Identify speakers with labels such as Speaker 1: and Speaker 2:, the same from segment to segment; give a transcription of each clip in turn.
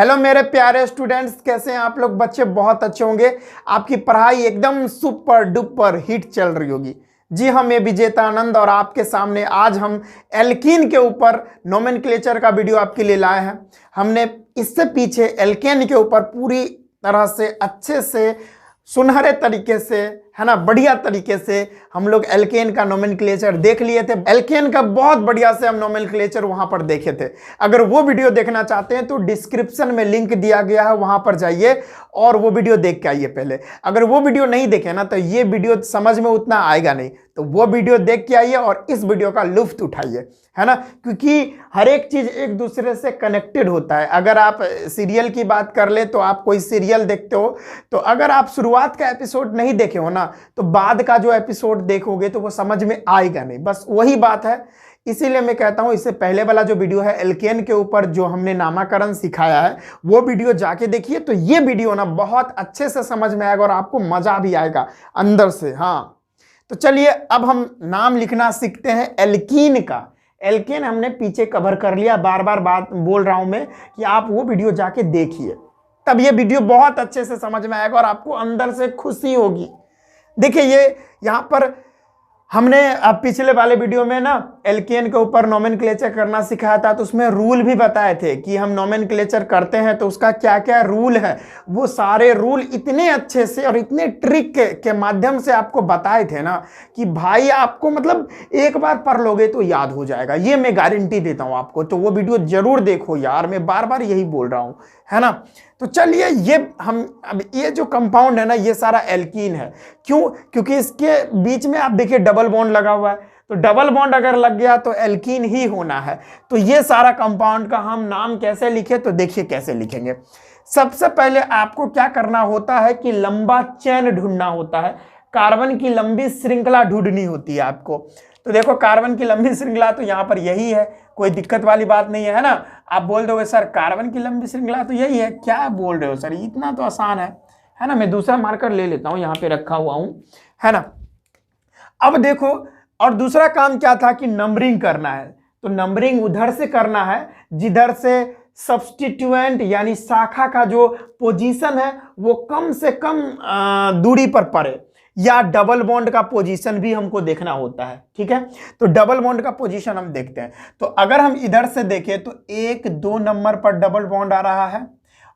Speaker 1: Hello मेरे प्यारे students, कैसे हैं आप लोग? बच्चे बहुत अच्छे होंगे। आपकी पढ़ाई एकदम सुपर डुपर हिट चल रही होगी। जी हाँ, मैं विजेता आनंद और आपके सामने आज हम एल्कीन के ऊपर नोमेनक्लेचर का वीडियो आपके लिए लाए हैं। हमने इससे पीछे एल्केन के ऊपर पूरी तरह से अच्छे से सुनहरे तरीके से, है ना, बढ़िया तरीके से हम लोग एल्केन का नोमेनक्लेचर देख लिए थे। एल्केन का बहुत बढ़िया से हम नोमेनक्लेचर वहां पर देखे थे। अगर वो वीडियो देखना चाहते हैं तो डिस्क्रिप्शन में लिंक दिया गया है, वहां पर जाइए और वो वीडियो देख के आइए पहले। अगर वो वीडियो नहीं देखे ना तो ये वीडियो समझ में उतना आएगा नहीं, तो वो वीडियो देख के आइए और इस वीडियो का लुत्फ उठाइए, है ना, क्योंकि हर एक चीज एक दूसरे से कनेक्टेड होता है। अगर आप सीरियल की बात कर ले तो आप कोई सीरियल देखते हो तो अगर आप शुरुआत का एपिसोड नहीं देखे हो ना तो बाद का जो एपिसोड देखोगे तो वो समझ में आएगा नहीं। बस वही बात है, इसीलिए मैं कहता हूं इससे पहले वाला जो वीडियो है एल्केन के ऊपर जो हमने नामकरण सिखाया है वो वीडियो जाके देखिए, तो ये वीडियो ना बहुत अच्छे से समझ में आएगा और आपको मजा भी आएगा अंदर से। हाँ, तो चलिए अब हम नाम लिखना सीखते हैं एल्कीन का। एल्केन हमने पीछे कवर कर लिया, बार बार बात बोल रहा हूं मैं कि आप वो वीडियो जाके देखिए, तब ये वीडियो बहुत अच्छे से समझ में आएगा और आपको अंदर से खुशी होगी। देखिए ये यहां पर हमने अब पिछले वाले वीडियो में ना एल्केन के ऊपर नोमेनक्लेचर करना सिखाया था, तो उसमें रूल भी बताए थे कि हम नोमेनक्लेचर करते हैं तो उसका क्या क्या रूल है। वो सारे रूल इतने अच्छे से और इतने ट्रिक के माध्यम से आपको बताए थे ना कि भाई आपको मतलब एक बार पढ़ लोगे तो याद हो जाएगा, ये मैं गारंटी देता हूं आपको। तो वो वीडियो जरूर देखो यार, मैं बार बार यही बोल रहा हूं, है ना। तो चलिए ये हम अब ये जो कंपाउंड है ना ये सारा एल्कीन है। क्यों? क्योंकि इसके बीच में आप देखिए डबल बॉन्ड लगा हुआ है, तो डबल बॉन्ड अगर लग गया तो एल्कीन ही होना है। तो ये सारा कंपाउंड का हम नाम कैसे लिखे, तो देखिए कैसे लिखेंगे। सबसे पहले आपको क्या करना होता है कि लंबा चेन ढूंढना होता है, कार्बन की लंबी श्रृंखला ढूंढनी होती है आपको। तो देखो कार्बन की लंबी श्रृंखला तो यहाँ पर यही है, कोई दिक्कत वाली बात नहीं है ना। आप बोल दोगे सर कार्बन की लंबी श्रृंखला तो यही है, क्या बोल रहे हो सर, इतना तो आसान है ना। मैं दूसरा मार्कर ले लेता हूं, यहाँ पे रखा हुआ हूं, है ना। अब देखो, और दूसरा काम क्या था कि नंबरिंग करना है। तो नंबरिंग उधर से करना है जिधर से सब्स्टिट्यूएंट यानी शाखा का जो पोजीशन है वो कम से कम दूरी पर पड़े, या डबल बॉन्ड का पोजीशन भी हमको देखना होता है, ठीक है। तो डबल बॉन्ड का पोजीशन हम देखते हैं। तो अगर हम इधर से देखें तो 1-2 नंबर पर डबल बॉन्ड आ रहा है,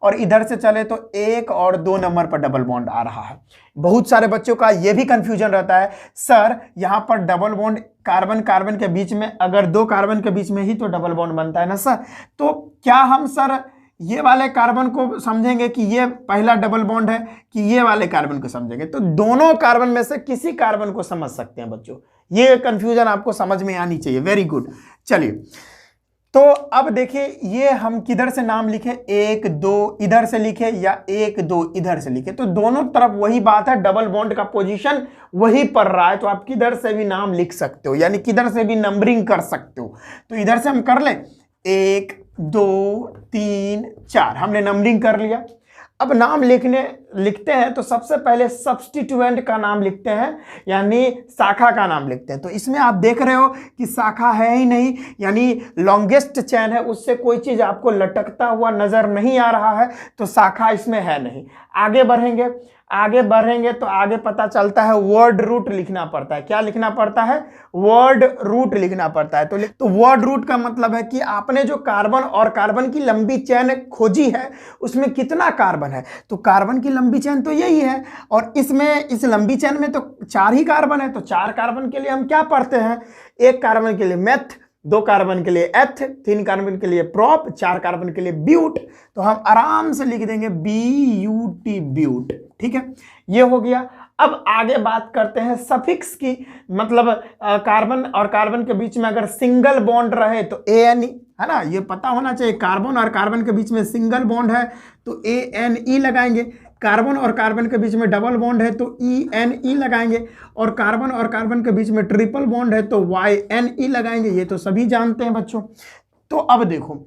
Speaker 1: और इधर से चले तो 1 और 2 नंबर पर डबल बॉन्ड आ रहा है। बहुत सारे बच्चों का यह भी कंफ्यूजन रहता है, सर यहां पर डबल बॉन्ड कार्बन कार्बन के बीच में, अगर 2 कार्बन के बीच में ही तो डबल बॉन्ड बनता है ना सर, तो क्या हम सर ये वाले कार्बन को समझेंगे कि ये पहला डबल बॉन्ड है कि ये वाले कार्बन को समझेंगे? तो दोनों कार्बन में से किसी कार्बन को समझ सकते हैं बच्चों, ये कंफ्यूजन आपको समझ में आनी चाहिए। Very good. चलिए तो अब देखिए ये हम किधर से नाम लिखे, 1-2 इधर से लिखे या 1-2 इधर से लिखे, तो दोनों तरफ वही बात है, डबल बॉन्ड का पोजीशन वही पड़ रहा है। तो आप किधर से भी नाम लिख सकते हो, यानी किधर से भी नंबरिंग कर सकते हो। तो इधर से हम कर लें 1-2 3 4, हमने नंबरिंग कर लिया। अब नाम लिखते हैं तो सबसे पहले सब्स्टिट्यूएंट का नाम लिखते हैं, यानी शाखा का नाम लिखते हैं। तो इसमें आप देख रहे हो कि शाखा है ही नहीं, यानी लॉन्गेस्ट चेन है, उससे कोई चीज आपको लटकता हुआ नजर नहीं आ रहा है, तो शाखा इसमें है नहीं। आगे बढ़ेंगे तो आगे पता चलता है वर्ड रूट लिखना पड़ता है। क्या लिखना पड़ता है? वर्ड रूट लिखना पड़ता है। तो वर्ड रूट का मतलब है कि आपने जो कार्बन और कार्बन की लंबी चेन खोजी है उसमें कितना कार्बन है। तो कार्बन की लंबी चेन तो यही है, और इसमें इस लंबी चेन में तो 4 ही कार्बन है। तो 4 कार्बन के लिए हम क्या पढ़ते हैं? 1 कार्बन के लिए मेथ, 2 कार्बन के लिए एथ, 3 कार्बन के लिए प्रोप, 4 कार्बन के लिए ब्यूट। तो हम आराम से लिख देंगे BUT ब्यूट, ठीक है, ये हो गया। अब आगे बात करते हैं सफिक्स की, मतलब कार्बन और कार्बन के बीच में अगर सिंगल बॉन्ड रहे तो ANE, है ना, ये पता होना चाहिए। कार्बन और कार्बन के बीच में सिंगल बॉन्ड है तो ANE लगाएंगे, कार्बन और कार्बन के बीच में डबल बॉन्ड है तो ENE लगाएंगे, और कार्बन और कार्बन के बीच में ट्रिपल बॉन्ड है तो YNE लगाएंगे। ये तो सभी जानते हैं बच्चों। तो अब देखो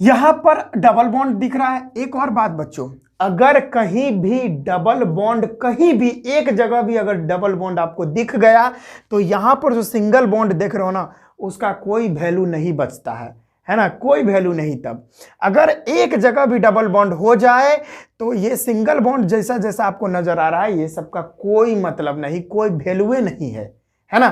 Speaker 1: यहां पर डबल बॉन्ड दिख रहा है। एक और बात बच्चों, अगर कहीं भी डबल बॉन्ड, कहीं भी एक जगह भी अगर डबल बॉन्ड आपको दिख गया तो यहां पर जो सिंगल बॉन्ड देख रहे हो ना उसका कोई वैल्यू नहीं बचता है। है ना, कोई वैल्यू नहीं। तब अगर एक जगह भी डबल बॉन्ड हो जाए तो ये सिंगल बॉन्ड जैसा जैसा आपको नजर आ रहा है, ये सबका कोई मतलब नहीं, कोई वैल्यू नहीं है ना।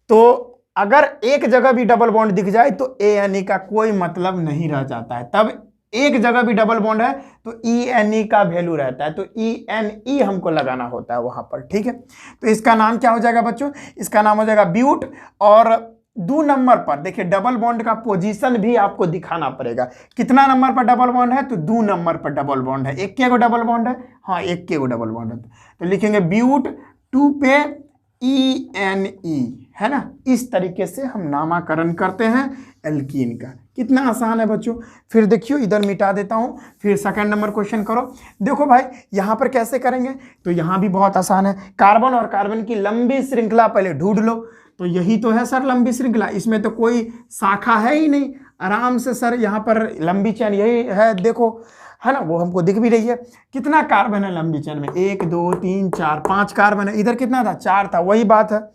Speaker 1: तो अगर एक जगह भी डबल बॉन्ड दिख जाए तो ANE का कोई मतलब नहीं रह जाता है। तब एक जगह भी डबल बॉन्ड है तो ENE का वैल्यू रहता है, तो ENE हमको लगाना होता है वहां पर, ठीक है। तो इसका नाम क्या हो जाएगा बच्चों, इसका नाम हो जाएगा ब्यूट। और 2 नंबर पर देखिए डबल बॉन्ड का पोजीशन भी आपको दिखाना पड़ेगा, कितना नंबर पर डबल बॉन्ड है, तो 2 नंबर पर डबल बॉन्ड है। एक के गो डबल बॉन्ड है, हाँ एक के गो डबल बॉन्ड है, तो लिखेंगे ब्यूट 2 पे ENE, है ना। इस तरीके से हम नामकरण करते हैं एल्कीन का। कितना आसान है बच्चों। फिर देखियो इधर मिटा देता हूं, फिर सेकंड नंबर क्वेश्चन करो। देखो भाई यहां पर कैसे करेंगे, तो यहां भी बहुत आसान है। कार्बन और कार्बन की लंबी श्रृंखला पहले ढूंढ लो, तो यही तो है सर लंबी श्रृंखला, इसमें तो कोई शाखा है ही नहीं, आराम से सर यहाँ पर लंबी चेन यही है, देखो है ना, वो हमको दिख भी रही है। कितना कार्बन है लंबी चेन में, 1 2 3 4 5 कार्बन है। इधर कितना था, 4 था, वही बात है।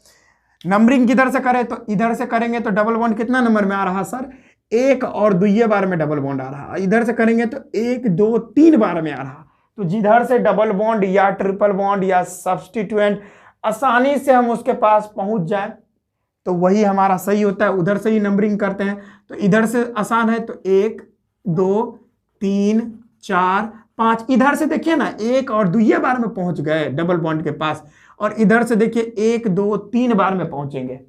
Speaker 1: नंबरिंग किधर से करें, तो इधर से करेंगे तो डबल बॉन्ड कितना नंबर में आ रहा सर, 1 और 2 बार में डबल बॉन्ड आ रहा। इधर से करेंगे तो 1 2 3 बार में आ रहा। तो जिधर से डबल बॉन्ड या ट्रिपल बॉन्ड या सब्स्टिट्यूएंट आसानी से हम उसके पास पहुंच जाए तो वही हमारा सही होता है, उधर से ही नंबरिंग करते हैं। तो इधर से आसान है, तो 1 2 3 4 5, इधर से देखिए ना 1 और 2 बार में पहुंच गए डबल बॉन्ड के पास, और इधर से देखिए 1 2 3 बार में पहुंचेंगे।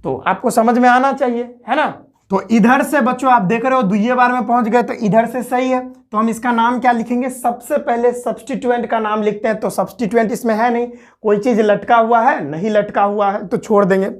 Speaker 1: तो आपको समझ में आना चाहिए, है ना। तो इधर से बच्चों आप देख रहे हो 2 बार में पहुंच गए, तो इधर से सही है। तो हम इसका नाम क्या लिखेंगे, सबसे पहले सब्स्टिट्यूएंट का नाम लिखते हैं। तो सब्स्टिट्यूएंट इसमें है नहीं, कोई चीज लटका हुआ है, नहीं लटका हुआ है तो छोड़ देंगे,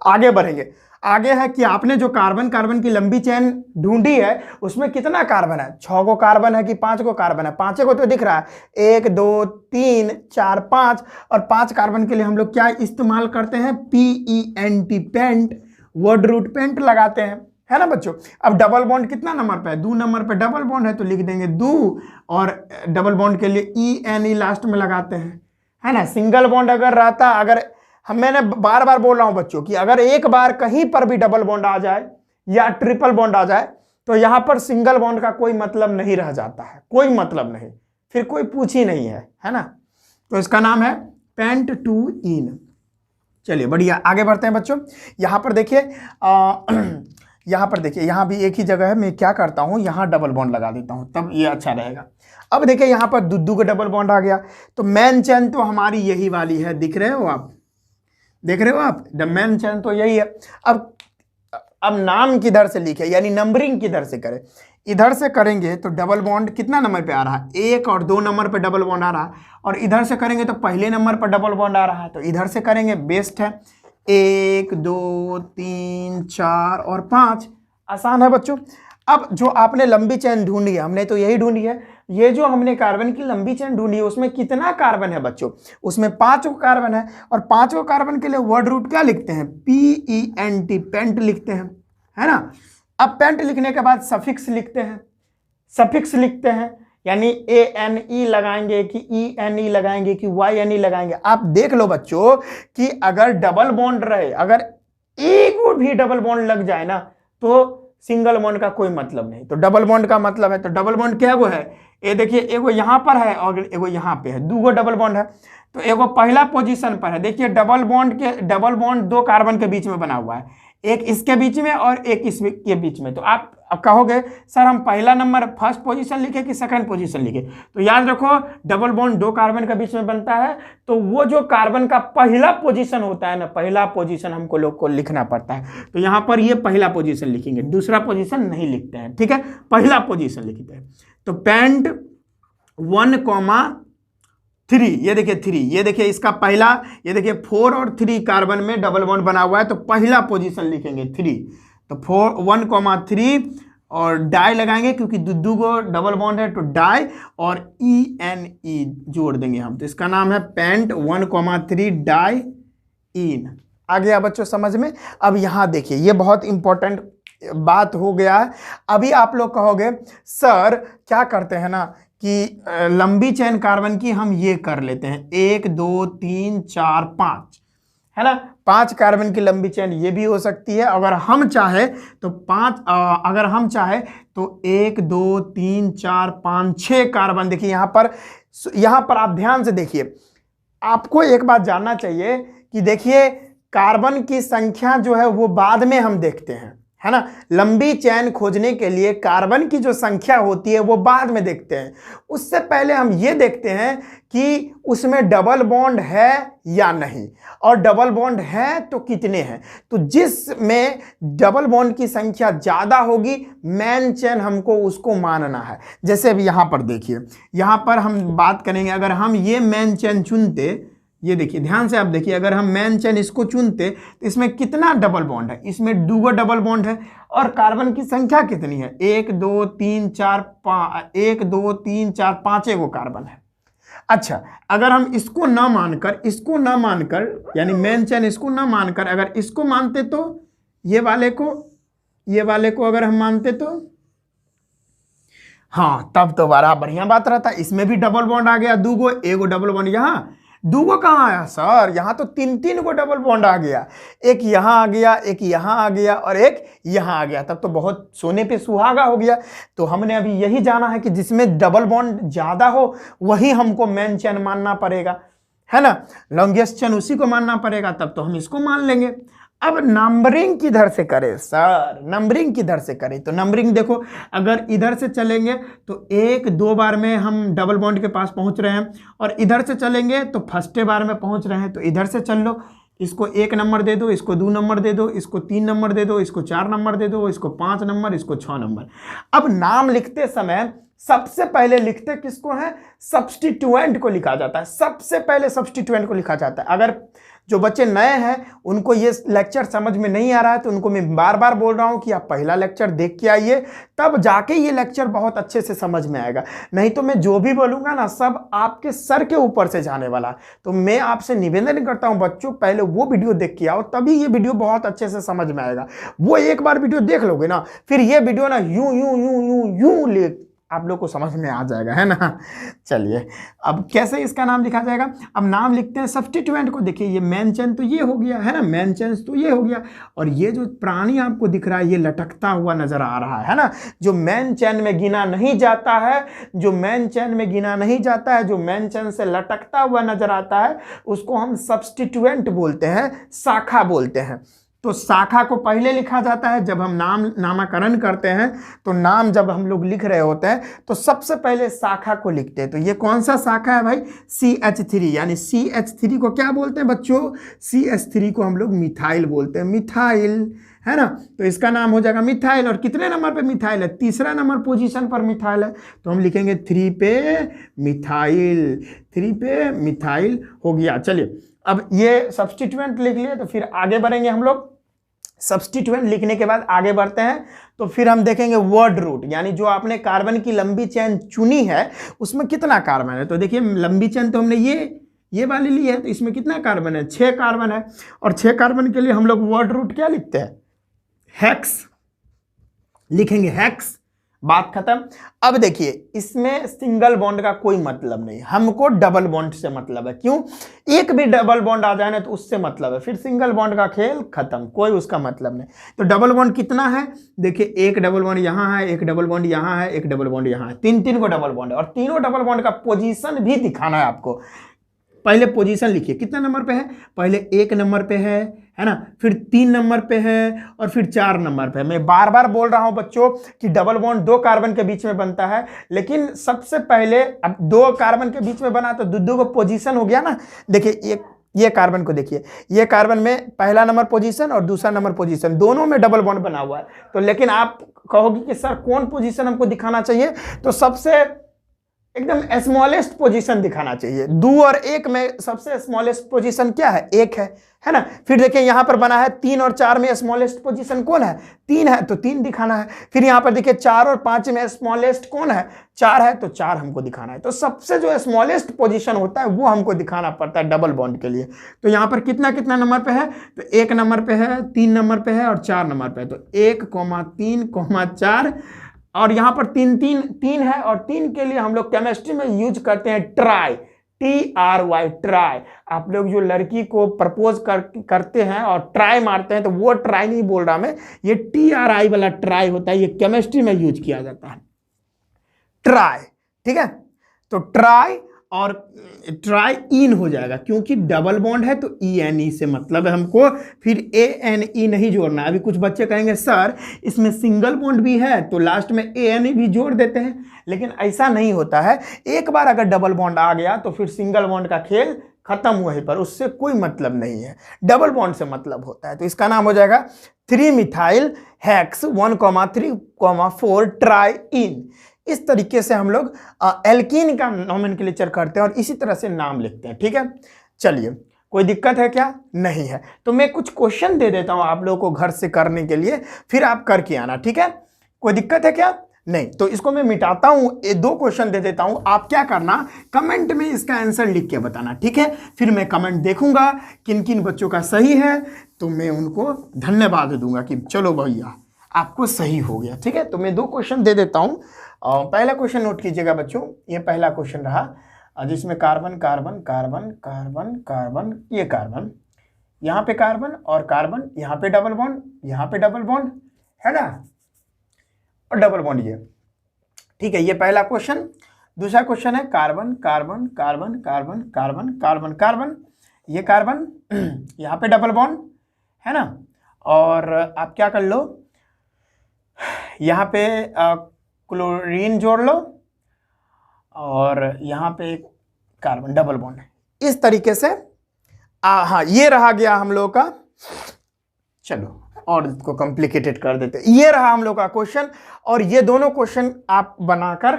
Speaker 1: आगे बढ़ेंगे। आगे है कि आपने जो कार्बन कार्बन की लंबी चेन ढूंढी है उसमें कितना कार्बन है, 6 गो कार्बन है कि 5 गो कार्बन है, 5 को तो दिख रहा है, 1 2 3 4 5, और 5 कार्बन के लिए हम लोग क्या इस्तेमाल करते हैं, PENT, pent, word root pent लगाते हैं, है ना बच्चों। अब डबल बॉन्ड कितना नंबर पे है, 2 नंबर पे डबल बॉन्ड है, तो लिख देंगे 2, और डबल बॉन्ड के लिए ENE लास्ट में लगाते हैं, है ना। सिंगल बॉन्ड अगर रहता, अगर मैंने बार बार बोल रहा हूं बच्चों कि अगर एक बार कहीं पर भी डबल बॉन्ड आ जाए या ट्रिपल बॉन्ड आ जाए तो यहां पर सिंगल बॉन्ड का कोई मतलब नहीं रह जाता है, कोई मतलब नहीं, फिर कोई पूछ ही नहीं है ना। तो इसका नाम है पेंट टू इन। चलिए बढ़िया, आगे बढ़ते हैं बच्चों। यहां पर देखिए यहां पर देखिए, यहां भी एक ही जगह है, मैं क्या करता हूं यहां डबल बॉन्ड लगा देता हूं, तब ये अच्छा रहेगा। अब देखिए यहां पर दो का डबल बॉन्ड आ गया, तो मेन चेन तो हमारी यही वाली है, दिख रहे हो आप, देख रहे हो आप, द मेन चेन तो यही है। अब नाम किधर से लिखे, यानी नंबरिंग किधर से करें, इधर से करेंगे तो डबल बॉन्ड कितना नंबर पे आ रहा है, 1 और 2 नंबर पे डबल बॉन्ड आ रहा है, और इधर से करेंगे तो पहले नंबर पर डबल बॉन्ड आ रहा है, तो इधर से करेंगे, बेस्ट है। 1 2 3 4 और 5, आसान है बच्चों। अब जो आपने लंबी चेन ढूंढी है, हमने तो यही ढूंढी है, ये जो हमने कार्बन की लंबी चेन ढूंढी है उसमें कितना कार्बन है बच्चों, उसमें 5 कार्बन है, और 5 कार्बन के लिए वर्ड रूट क्या लिखते हैं, PENT, पेंट लिखते हैं, है ना। अब पेंट लिखने के बाद सफिक्स लिखते हैं, सफिक्स लिखते हैं, यानी ANE लगाएंगे कि ENE लगाएंगे कि YNE लगाएंगे। आप देख लो बच्चों कि अगर डबल बॉन्ड रहे, अगर एक भी डबल बॉन्ड लग जाए ना तो सिंगल बॉन्ड का कोई मतलब नहीं, तो डबल बॉन्ड का मतलब है, तो डबल बॉन्ड क्या वो है, ये देखिए एगो यहाँ पर है और एगो यहाँ पे है, 2 डबल बॉन्ड है, तो एगो पहला पोजीशन पर है। देखिए डबल बॉन्ड 2 कार्बन के बीच में बना हुआ है, एक इसके बीच में और एक इसके बीच में। तो आप कहोगे सर हम पहला नंबर फर्स्ट पोजीशन लिखे कि सेकंड पोजीशन लिखे, तो याद रखो डबल बॉन्ड 2 कार्बन के बीच में बनता है, तो वो जो कार्बन का पहला पोजीशन होता है ना, पहला पोजीशन हमको लोग को लिखना पड़ता है। तो यहाँ पर ये पहला पोजीशन लिखेंगे, दूसरा पोजीशन नहीं लिखते हैं, ठीक है, पहला पोजीशन लिखते हैं। तो पेंट 1,3, ये देखिए 3, ये देखिए इसका पहला, ये देखिए 4 और 3 कार्बन में डबल बॉन्ड बना हुआ है, तो पहला पोजीशन लिखेंगे 3, तो 1,3 और डाई लगाएंगे क्योंकि 2 को डबल बॉन्ड है, तो डाई और ENE जोड़ देंगे हम, तो इसका नाम है पेंट 1,3 डाई इन। आ गया बच्चों समझ में। अब यहाँ देखिए ये बहुत इंपॉर्टेंट बात हो गया है। अभी आप लोग कहोगे सर क्या करते हैं ना कि लंबी चेन कार्बन की हम ये कर लेते हैं 1 2 3 4 5, है ना। 5 कार्बन की लंबी चेन ये भी हो सकती है। अगर हम चाहे तो 5 अगर हम चाहे तो 1 2 3 4 5 6 कार्बन। देखिए यहाँ पर आप ध्यान से देखिए, आपको एक बात जानना चाहिए कि देखिए कार्बन की संख्या जो है वो बाद में हम देखते हैं, है ना। लंबी चेन खोजने के लिए कार्बन की जो संख्या होती है वो बाद में देखते हैं। उससे पहले हम ये देखते हैं कि उसमें डबल बॉन्ड है या नहीं, और डबल बॉन्ड है तो कितने हैं। तो जिसमें डबल बॉन्ड की संख्या ज़्यादा होगी मेन चेन हमको उसको मानना है। जैसे अभी यहाँ पर देखिए, यहाँ पर हम बात करेंगे, अगर हम ये मेन चेन चुनते, ये देखिए ध्यान से आप देखिए, अगर हम मेन चेन इसको चुनते तो इसमें कितना डबल बॉन्ड है, इसमें 2 डबल बॉन्ड है, और कार्बन की संख्या कितनी है 1 2 3 4 5, 1 2 3 4 5 गो कार्बन है। अच्छा, अगर हम इसको ना मानकर यानी मेन चेन इसको ना मानकर अगर इसको मानते तो ये वाले को अगर हम मानते तो हाँ, तब तो बड़ा बढ़िया बात रहता। इसमें भी डबल बॉन्ड आ गया 2 गो, 1 गो डबल बॉन्ड यहाँ, 2 गो कहाँ आया सर, यहाँ तो 3 गो डबल बॉन्ड आ गया, एक यहाँ आ गया, एक यहाँ आ गया और एक यहाँ आ गया, तब तो बहुत सोने पे सुहागा हो गया। तो हमने अभी यही जाना है कि जिसमें डबल बॉन्ड ज़्यादा हो वही हमको मेन चेन मानना पड़ेगा, है ना। लॉन्गेस्ट चेन उसी को मानना पड़ेगा, तब तो हम इसको मान लेंगे। अब नंबरिंग किधर से करें सर, नंबरिंग किधर से करें, तो नंबरिंग देखो, अगर इधर से चलेंगे तो 1 2 बार में हम डबल बॉन्ड के पास पहुंच रहे हैं, और इधर से चलेंगे तो फर्स्ट बार में पहुंच रहे हैं। तो इधर से चल लो, इसको 1 नंबर दे दो, इसको 2 नंबर दे दो, इसको 3 नंबर दे दो, इसको 4 नंबर दे दो, इसको 5 नंबर, इसको 6 नंबर। अब नाम लिखते समय सबसे पहले लिखते किसको है, सब्स्टिट्यूएंट को लिखा जाता है, सबसे पहले सब्स्टिट्यूएंट को लिखा जाता है। अगर जो बच्चे नए हैं उनको ये लेक्चर समझ में नहीं आ रहा है तो उनको मैं बार बार बोल रहा हूँ कि आप पहला लेक्चर देख के आइए, तब जाके ये लेक्चर बहुत अच्छे से समझ में आएगा। नहीं तो मैं जो भी बोलूँगा ना सब आपके सर के ऊपर से जाने वाला। तो मैं आपसे निवेदन करता हूँ बच्चों, पहले वो वीडियो देख के आओ, तभी ये वीडियो बहुत अच्छे से समझ में आएगा। वो एक बार वीडियो देख लोगे ना, फिर ये वीडियो ना यूं यूं यूं यूं यूं ले आप लोग को समझ में आ जाएगा, है ना। चलिए, अब कैसे इसका नाम लिखा जाएगा, अब नाम लिखते हैं सब्स्टिट्यूएंट को। देखिए ये मेन चेन तो ये हो गया, है ना, मेन चेन तो ये हो गया, और ये जो प्राणी आपको दिख रहा है ये लटकता हुआ नजर आ रहा है ना, जो मेन चेन में गिना नहीं जाता है, जो मेन चेन में गिना नहीं जाता है, जो मेन चेन से लटकता हुआ नजर आता है उसको हम सब्स्टिट्यूएंट बोलते हैं, शाखा बोलते हैं। तो शाखा को पहले लिखा जाता है जब हम नामकरण करते हैं, तो नाम जब हम लोग लिख रहे होते हैं तो सबसे पहले शाखा को लिखते हैं। तो ये कौन सा शाखा है भाई, CH3, यानी CH3 को क्या बोलते हैं बच्चों, CH3 को हम लोग मिथाइल बोलते हैं, मिथाइल, है ना। तो इसका नाम हो जाएगा मिथाइल। और कितने नंबर पे मिथाइल है, तीसरा नंबर पोजीशन पर मिथाइल है, तो हम लिखेंगे 3 पे मिथाइल, 3 पे मिथाइल हो गया। चलिए, अब ये सब्स्टिट्यूएंट लिख लिए, तो फिर आगे बढ़ेंगे हम लोग। सब्स्टिट्यूएंट लिखने के बाद आगे बढ़ते हैं, तो फिर हम देखेंगे वर्ड रूट, यानी जो आपने कार्बन की लंबी चेन चुनी है उसमें कितना कार्बन है। तो देखिए लंबी चेन तो हमने ये वाली ली है, तो इसमें कितना कार्बन है, 6 कार्बन है, और 6 कार्बन के लिए हम लोग वर्ड रूट क्या लिखते हैं, हेक्स लिखेंगे, हेक्स, बात खत्म। अब देखिए इसमें सिंगल बॉन्ड का कोई मतलब नहीं, हमको डबल बॉन्ड से मतलब है। क्यों, एक भी डबल बॉन्ड आ जाए ना तो उससे मतलब है, फिर सिंगल बॉन्ड का खेल खत्म, कोई उसका मतलब नहीं। तो डबल बॉन्ड कितना है, देखिए 1 डबल बॉन्ड यहाँ है, 1 डबल बॉन्ड यहाँ है, 1 डबल बॉन्ड यहाँ है, 3 को डबल बॉन्ड है, और तीनों डबल बॉन्ड का पोजीशन भी दिखाना है आपको। पहले पोजीशन लिखिए, कितना नंबर पे है, पहले 1 नंबर पे है ना, फिर 3 नंबर पे है, और फिर 4 नंबर पे है। मैं बार बार बोल रहा हूं बच्चों कि डबल बॉन्ड 2 कार्बन के बीच में बनता है, लेकिन सबसे पहले अब 2 कार्बन के बीच में बना तो 2 को पोजीशन हो गया ना। देखिए ये कार्बन को देखिए, ये कार्बन में पहला नंबर पोजीशन और दूसरा नंबर पोजीशन, दोनों में डबल बॉन्ड बना हुआ है। तो लेकिन आप कहोगे कि सर कौन पोजीशन हमको दिखाना चाहिए, तो सबसे एकदम स्मॉलेस्ट पोजीशन दिखाना चाहिए। 2 और 1 में सबसे स्मॉलेस्ट पोजीशन क्या है, 1 है ना। फिर देखिए यहाँ पर बना है 3 और 4 में स्मॉलेस्ट पोजीशन कौन है, 3 है, तो 3 दिखाना है। फिर यहाँ पर देखिए 4 और 5 में स्मॉलेस्ट कौन है, 4 है, तो 4 हमको दिखाना है। तो सबसे जो स्मॉलेस्ट पोजीशन होता है वो हमको दिखाना पड़ता है डबल बॉन्ड के लिए। तो यहाँ पर कितना कितना नंबर पे है, तो 1 नंबर पे है, 3 नंबर पे है और 4 नंबर पे है। तो 1, 3, 4, और यहाँ पर 3 है, और 3 के लिए हम लोग केमिस्ट्री में यूज करते हैं ट्राई, TRY, ट्राई। आप लोग जो लड़की को प्रपोज करते हैं और ट्राई मारते हैं, तो वो ट्राई नहीं बोल रहा मैं, ये TRI वाला ट्राई होता है, ये केमिस्ट्री में यूज किया जाता है, ट्राई। ठीक है, तो ट्राई और ट्राई इन हो जाएगा, क्योंकि डबल बॉन्ड है तो ENE से मतलब है हमको, फिर ANE नहीं जोड़ना। अभी कुछ बच्चे कहेंगे सर इसमें सिंगल बॉन्ड भी है तो लास्ट में ANE भी जोड़ देते हैं, लेकिन ऐसा नहीं होता है। एक बार अगर डबल बॉन्ड आ गया तो फिर सिंगल बॉन्ड का खेल खत्म वहीं पर, उससे कोई मतलब नहीं है, डबल बॉन्ड से मतलब होता है। तो इसका नाम हो जाएगा 3-मिथाइल हेक्स 1,3,4 ट्राई इन। इस तरीके से हम लोग एल्कीन का नोमेनक्लेचर करते हैं और इसी तरह से नाम लिखते हैं। ठीक है, चलिए, कोई दिक्कत है क्या? नहीं है। तो मैं कुछ क्वेश्चन दे देता हूं आप लोगों को घर से करने के लिए, फिर आप करके आना। ठीक है, कोई दिक्कत है क्या? नहीं। तो इसको मैं मिटाता हूं, ये 2 क्वेश्चन दे देता हूं, आप क्या करना, कमेंट में इसका आंसर लिख के बताना। ठीक है, फिर मैं कमेंट देखूंगा किन किन बच्चों का सही है, तो मैं उनको धन्यवाद दूंगा कि चलो भैया आपको सही हो गया। ठीक है, तो मैं 2 क्वेश्चन दे देता हूं। पहला क्वेश्चन नोट कीजिएगा बच्चों, ये पहला क्वेश्चन रहा जिसमें carbon carbon carbon carbon carbon, ये कार्बन, यहाँ पे कार्बन और कार्बन, यहाँ पे डबल बॉन्ड, यहाँ पे डबल बॉन्ड है ना, और डबल बॉन्ड ये। ठीक है, ये पहला क्वेश्चन। दूसरा क्वेश्चन है carbon carbon carbon carbon carbon carbon carbon, ये कार्बन, यहाँ पे डबल बॉन्ड है ना, और आप क्या कर लो, यहाँ पे क्लोरीन जोड़ लो और यहाँ पे कार्बन डबल बॉन्ड, इस तरीके से। हाँ, ये रहा गया हम लोग का। चलो और इसको कॉम्प्लिकेटेड कर देते, ये रहा हम लोग का क्वेश्चन, और ये दोनों क्वेश्चन आप बनाकर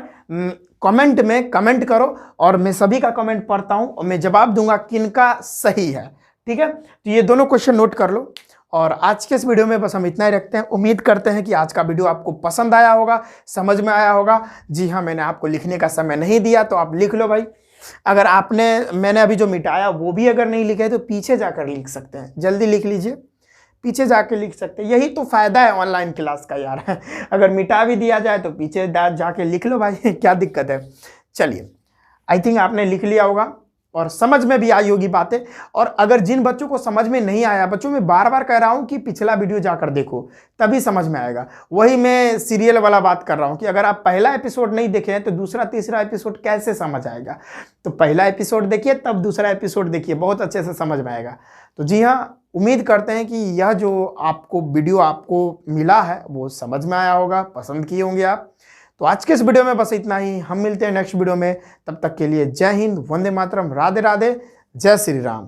Speaker 1: कमेंट में कमेंट करो, और मैं सभी का कमेंट पढ़ता हूं और मैं जवाब दूंगा किनका सही है। ठीक है, तो ये दोनों क्वेश्चन नोट कर लो। और आज के इस वीडियो में बस हम इतना ही रखते हैं। उम्मीद करते हैं कि आज का वीडियो आपको पसंद आया होगा, समझ में आया होगा। जी हाँ, मैंने आपको लिखने का समय नहीं दिया तो आप लिख लो भाई। अगर मैंने अभी जो मिटाया वो भी अगर नहीं लिखे तो पीछे जाकर लिख सकते हैं, जल्दी लिख लीजिए, पीछे जाके लिख सकते हैं। यही तो फायदा है ऑनलाइन क्लास का यार। अगर मिटा भी दिया जाए तो पीछे जाके लिख लो भाई, क्या दिक्कत है। चलिए, आई थिंक आपने लिख लिया होगा और समझ में भी आई होगी बातें। और अगर जिन बच्चों को समझ में नहीं आया, बच्चों में बार बार कह रहा हूं कि पिछला वीडियो जाकर देखो, तभी समझ में आएगा। वही मैं सीरियल वाला बात कर रहा हूं कि अगर आप पहला एपिसोड नहीं देखे हैं तो दूसरा तीसरा एपिसोड कैसे समझ आएगा। तो पहला एपिसोड देखिए, तब दूसरा एपिसोड देखिए, बहुत अच्छे से समझ में आएगा। तो जी हाँ, उम्मीद करते हैं कि यह जो आपको वीडियो आपको मिला है वो समझ में आया होगा, पसंद किए होंगे आप। तो आज के इस वीडियो में बस इतना ही, हम मिलते हैं नेक्स्ट वीडियो में। तब तक के लिए जय हिंद, वंदे मातरम, राधे राधे, जय श्री राम।